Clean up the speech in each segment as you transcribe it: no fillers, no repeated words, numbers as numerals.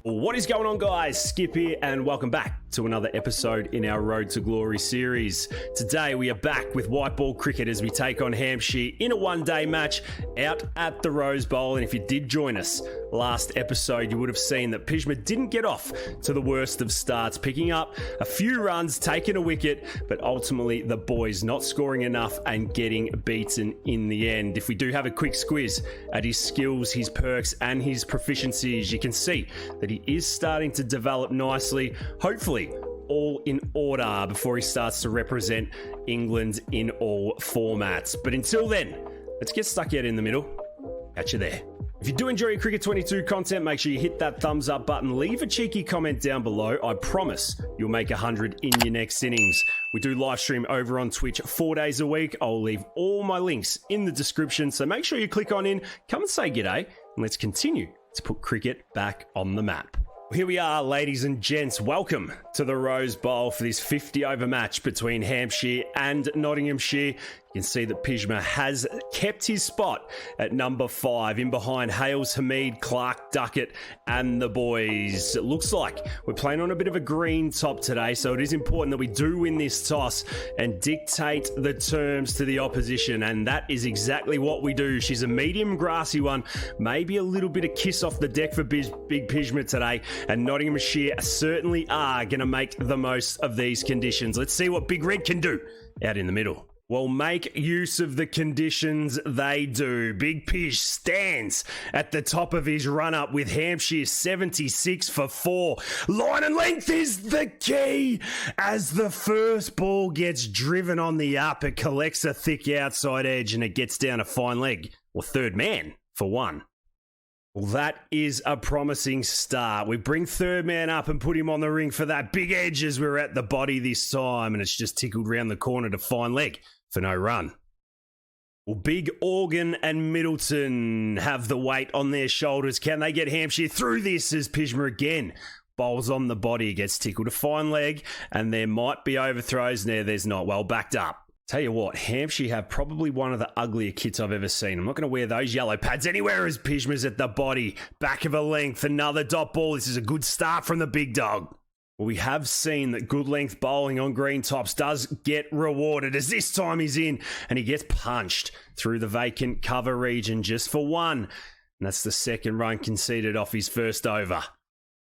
What is going on, guys? Skip here and welcome back to another episode in our Road to Glory series. Today we are back with white ball cricket as we take on Hampshire in a one-day match out at the Rose Bowl. And if you did join us last episode, you would have seen that Pjizma didn't get off to the worst of starts, picking up a few runs, taking a wicket, but ultimately the boys not scoring enough and getting beaten in the end. If we do have a quick squiz at his skills, his perks and his proficiencies, you can see that he is starting to develop nicely, hopefully all in order before he starts to represent England in all formats. But until then, let's get stuck out in the middle. Catch you there. If you do enjoy your Cricket 22 content, make sure you hit that thumbs up button. Leave a cheeky comment down below. I promise you'll make 100 in your next innings. We do live stream over on Twitch 4 days a week. I'll leave all my links in the description, so make sure you click on in, come and say g'day, and let's continue to put cricket back on the map. Here we are, ladies and gents. Welcome to the Rose Bowl for this 50-over match between Hampshire and Nottinghamshire. You can see that Pjizma has kept his spot at number 5 in behind Hales, Hamid, Clark, Duckett and the boys. It looks like we're playing on a bit of a green top today, so it is important that we do win this toss and dictate the terms to the opposition, and that is exactly what we do. She's a medium grassy one, maybe a little bit of kiss off the deck for Big Pjizma today, and Nottinghamshire certainly are going to make the most of these conditions. Let's see what Big Red can do out in the middle. Well, make use of the conditions they do. Big Pish stands at the top of his run-up with Hampshire 76 for 4. Line and length is the key. As the first ball gets driven on the up, it collects a thick outside edge and it gets down a fine leg, or third man for 1. Well, that is a promising start. We bring third man up and put him on the ring for that big edge as we're at the body this time, and it's just tickled round the corner to fine leg for no run. Well, Big Organ and Middleton have the weight on their shoulders. Can they get Hampshire through this as Pjizma again bowls on the body, gets tickled to fine leg, and there might be overthrows. There's not. Well backed up. Tell you what, Hampshire have probably one of the uglier kits I've ever seen. I'm not going to wear those yellow pads anywhere as Pjizma's at the body. Back of a length, another dot ball. This is a good start from the big dog. Well, we have seen that good length bowling on green tops does get rewarded, as this time he's in and he gets punched through the vacant cover region just for 1. And that's the second run conceded off his first over.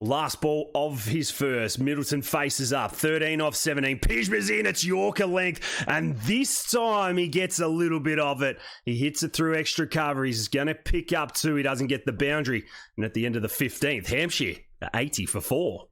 Last ball of his first. Middleton faces up. 13 off 17. Pjizma's in. It's Yorker length. And this time he gets a little bit of it. He hits it through extra cover. He's going to pick up 2. He doesn't get the boundary. And at the end of the 15th, Hampshire 80 for 4.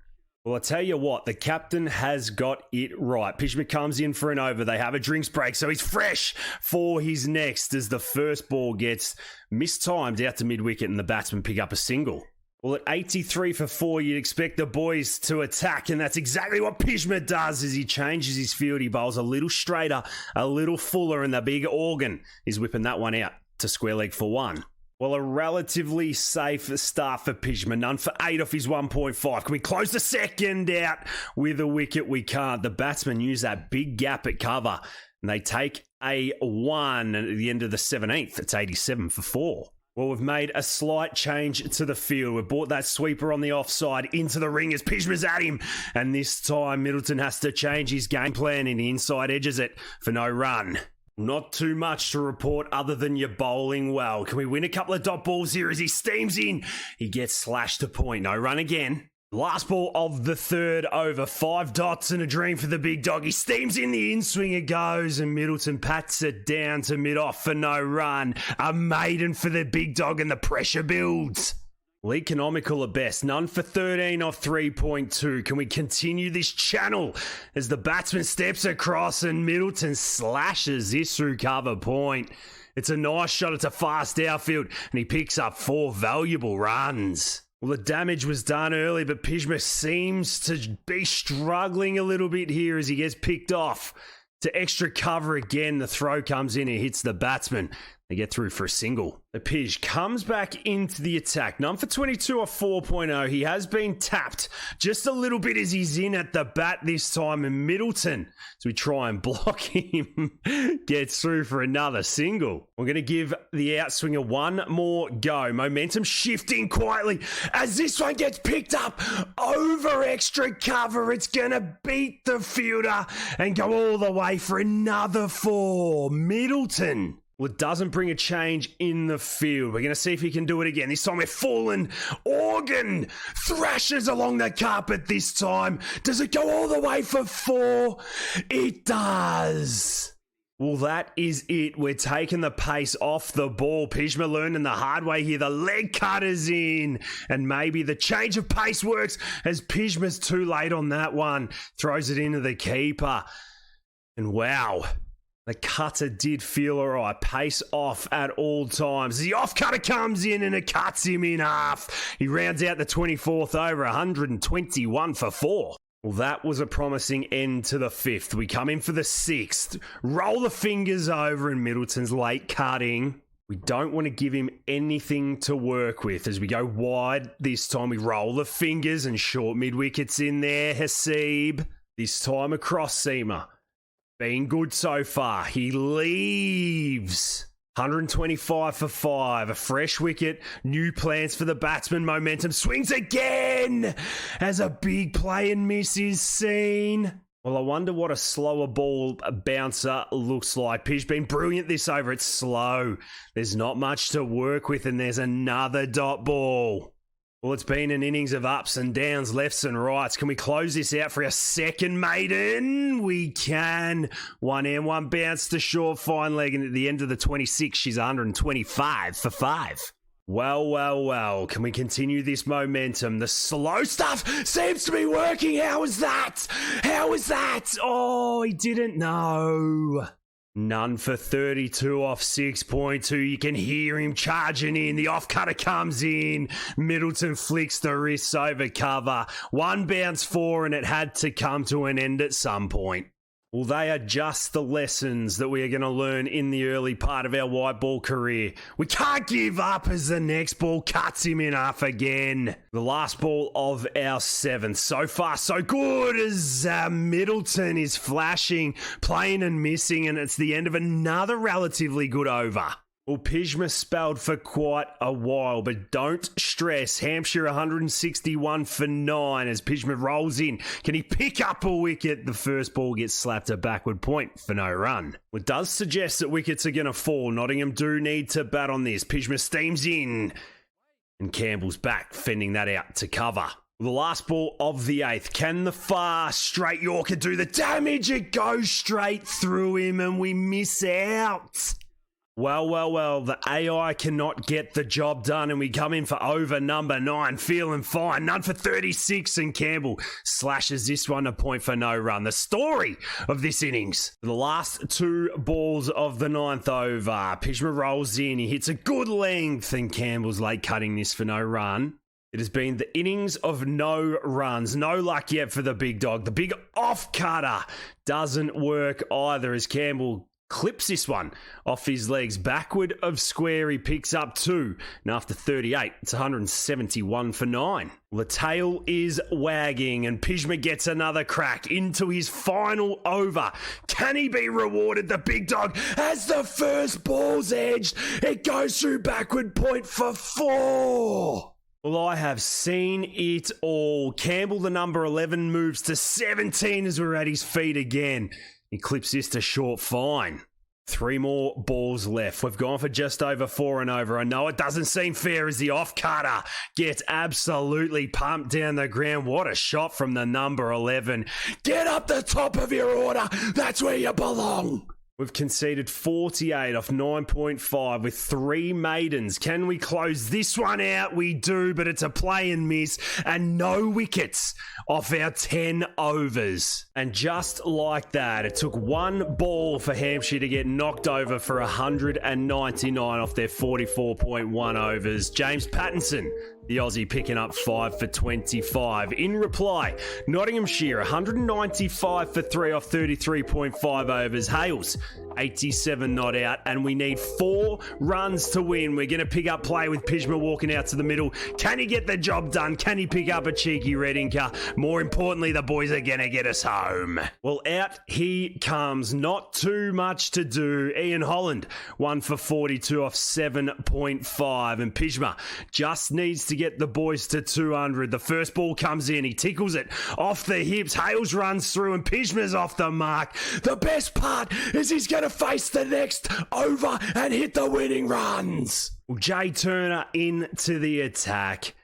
Well, I tell you what, the captain has got it right. Pjizma comes in for an over. They have a drinks break, so he's fresh for his next as the first ball gets mistimed out to mid-wicket and the batsmen pick up a single. Well, at 83 for 4, you'd expect the boys to attack, and that's exactly what Pjizma does as he changes his field. He bowls a little straighter, a little fuller, and the big organ is whipping that one out to square leg for 1. Well, a relatively safe start for Pjizma. None for 8 off his 1.5. Can we close the second out with a wicket? We can't. The batsmen use that big gap at cover, and they take a 1. And at the end of the 17th, it's 87 for 4. Well, we've made a slight change to the field. We've brought that sweeper on the offside into the ring as Pjizma's at him. And this time, Middleton has to change his game plan and he inside edges it for no run. Not too much to report other than you're bowling well. Can we win a couple of dot balls here as he steams in? He gets slashed to point. No run again. Last ball of the third over. 5 dots and a dream for the big dog. He steams in, the in-swinger goes, and Middleton pats it down to mid-off for no run. A maiden for the big dog, and the pressure builds. Well, economical at best. None for 13 off 3.2. Can we continue this channel as the batsman steps across and Middleton slashes this through cover point? It's a nice shot. It's a fast outfield, and he picks up 4 valuable runs. Well, the damage was done early, but Pjizma seems to be struggling a little bit here as he gets picked off to extra cover again. The throw comes in, he hits the batsman. They get through for a single. The Pij comes back into the attack. None for 22 off 4.0. He has been tapped just a little bit as he's in at the bat this time. And Middleton, as we try and block him, gets through for another single. We're going to give the outswinger one more go. Momentum shifting quietly as this one gets picked up over extra cover. It's going to beat the fielder and go all the way for another 4. Middleton. Well, it doesn't bring a change in the field. We're going to see if he can do it again. This time we're falling. Organ thrashes along the carpet this time. Does it go all the way for 4? It does. Well, that is it. We're taking the pace off the ball. Pjizma learning the hard way here. The leg cutter's in. And maybe the change of pace works as Pjizma's too late on that one. Throws it into the keeper. And wow. The cutter did feel all right. Pace off at all times. The off cutter comes in and it cuts him in half. He rounds out the 24th over, 121 for 4. Well, that was a promising end to the 5th. We come in for the 6th. Roll the fingers over and Middleton's late cutting. We don't want to give him anything to work with as we go wide. This time we roll the fingers and short mid-wickets in there. Hasib. This time across seamer. Been good so far. He leaves. 125 for 5. A fresh wicket. New plans for the batsman. Momentum swings again as a big play and miss is seen. Well, I wonder what a slower ball bouncer looks like. Pij been brilliant this over. It's slow. There's not much to work with and there's another dot ball. Well, it's been an innings of ups and downs, lefts and rights. Can we close this out for our second maiden? We can. 1 and 1 bounce to short, fine leg, and at the end of the 26, she's 125 for 5. Well. Can we continue this momentum? The slow stuff seems to be working. How is that? Oh, he didn't know. None for 32 off 6.2. You can hear him charging in. The off cutter comes in. Middleton flicks the wrists over cover. 1 bounce 4 and it had to come to an end at some point. Well, they are just the lessons that we are going to learn in the early part of our white ball career. We can't give up as the next ball cuts him in half again. The last ball of our 7th. So far, so good as Middleton is flashing, playing and missing, and it's the end of another relatively good over. Well, Pjizma spelled for quite a while, but don't stress. Hampshire 161 for 9 as Pjizma rolls in. Can he pick up a wicket? The first ball gets slapped a backward point for no run. Well, it does suggest that wickets are going to fall. Nottingham do need to bat on this. Pjizma steams in. And Campbell's back, fending that out to cover. The last ball of the 8th. Can the far straight Yorker do the damage? It goes straight through him and we miss out. Well, the AI cannot get the job done and we come in for over number 9, feeling fine. None for 36 and Campbell slashes this one a point for no run. The story of this innings. The last 2 balls of the 9th over. Pjizma rolls in, he hits a good length and Campbell's late cutting this for no run. It has been the innings of no runs. No luck yet for the big dog. The big off cutter doesn't work either as Campbell clips this one off his legs. Backward of square, he picks up 2. And after 38, it's 171 for 9. The tail is wagging and Pjizma gets another crack into his final over. Can he be rewarded? The big dog, as the first ball's edged, it goes through backward point for 4. Well, I have seen it all. Campbell, the number 11, moves to 17 as we're at his feet again. He clips this to short fine. 3 more balls left. We've gone for just over 4 and over. I know it doesn't seem fair as the off cutter gets absolutely pumped down the ground. What a shot from the number 11. Get up the top of your order. That's where you belong. We've conceded 48 off 9.5 with 3 maidens. Can we close this one out? We do, but it's a play and miss and no wickets off our 10 overs. And just like that, it took 1 ball for Hampshire to get knocked over for 199 off their 44.1 overs. James Pattinson, the Aussie, picking up 5 for 25. In reply, Nottinghamshire 195 for 3 off 33.5 overs. Hales 87 not out, and we need 4 runs to win. We're going to pick up play with Pjizma walking out to the middle. Can he get the job done? Can he pick up a cheeky red inker? More importantly, the boys are going to get us home. Well, out he comes. Not too much to do. Ian Holland, 1 for 42 off 7.5, and Pjizma just needs to get the boys to 200. The first ball comes in. He tickles it off the hips. Hales runs through, and Pjizma's off the mark. The best part is he's going to face the next over and hit the winning runs. Well, Jay Turner into the attack.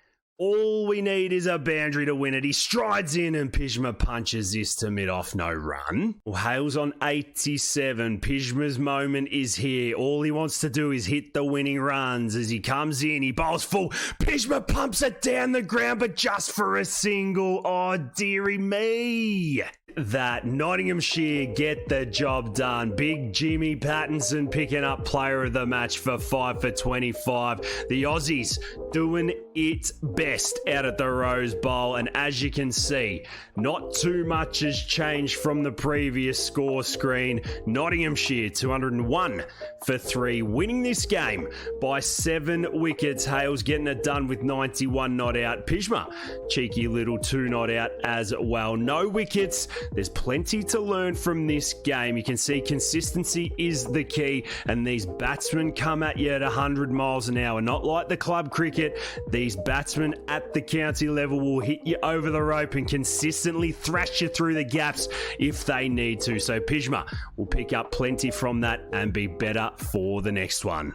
All we need is a boundary to win it. He strides in and Pjizma punches this to mid-off, no run. Well, Hale's on 87. Pjizma's moment is here. All he wants to do is hit the winning runs. As he comes in, he bowls full. Pjizma pumps it down the ground, but just for a single. Oh, dearie me. That Nottinghamshire get the job done. Big Jimmy Pattinson picking up player of the match for 5 for 25. The Aussies doing it best out at the Rose Bowl, and as you can see, not too much has changed from the previous score screen. Nottinghamshire 201 for 3, winning this game by 7 wickets. Hales getting it done with 91 not out. Pjizma, cheeky little 2 not out as well. No wickets. There's plenty to learn from this game. You can see consistency is the key, and these batsmen come at you at 100 miles an hour. Not like the club cricket. These batsmen at the county level will hit you over the rope and consistently thrash you through the gaps if they need to. So Pjizma will pick up plenty from that and be better for the next one.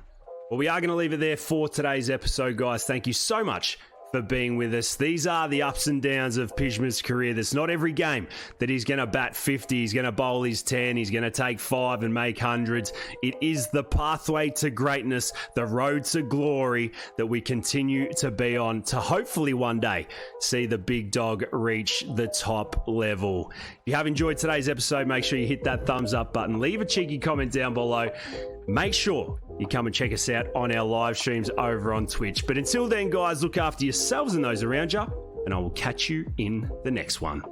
Well, we are going to leave it there for today's episode, guys. Thank you so much for being with us. These are the ups and downs of Pjizma's career. There's not every game that he's going to bat 50, he's going to bowl his 10, he's going to take 5 and make hundreds. It is the pathway to greatness, the road to glory that we continue to be on to hopefully one day see the big dog reach the top level. If you have enjoyed today's episode, make sure you hit that thumbs up button. Leave a cheeky comment down below. Make sure you come and check us out on our live streams over on Twitch. But until then, guys, look after yourselves and those around you, and I will catch you in the next one.